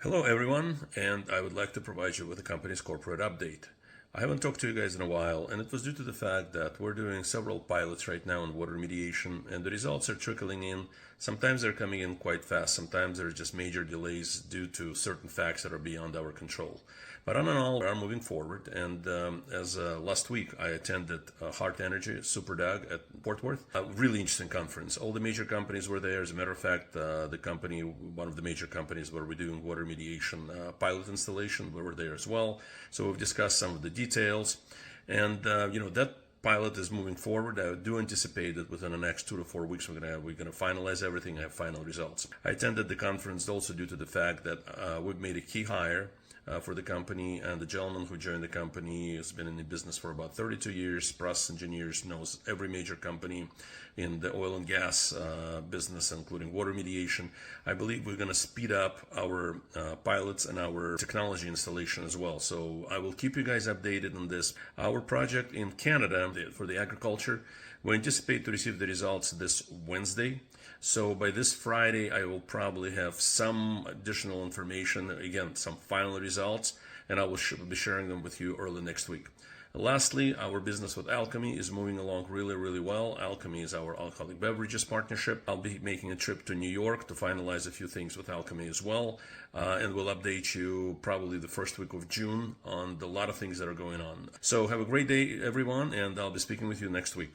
Hello, everyone, and I would like to provide you with the company's corporate update. I haven't talked to you guys in a while, and it was due to the fact that we're doing several pilots right now on water remediation, and the results are trickling in. Sometimes they're coming in quite fast, sometimes there are just major delays due to certain facts that are beyond our control. But on and all, we are moving forward, and as last week I attended Heart Energy Super Dag at Fort Worth. A really interesting conference. All the major companies were there. As a matter of fact, one of the major companies where we're doing water remediation pilot installation, we were there as well. So we've discussed some of the details, and that pilot is moving forward. I do anticipate that within the next 2 to 4 weeks we're gonna finalize everything and have final results. I attended the conference also due to the fact that we've made a key hire for the company, and the gentleman who joined the company has been in the business for about 32 years, process engineers, knows every major company in the oil and gas business, including water remediation. I believe we're going to speed up our pilots and our technology installation as well. So I will keep you guys updated on this. Our project in Canada for the agriculture, we anticipate to receive the results this Wednesday. So by this Friday, I will probably have some additional information, again, some final results, and I will be sharing them with you early next week. Lastly, our business with Alchemy is moving along really, really well. Alchemy is our Alchemy Beverages partnership. I'll be making a trip to New York to finalize a few things with Alchemy as well, and we'll update you probably the first week of June on a lot of things that are going on. So have a great day, everyone, and I'll be speaking with you next week.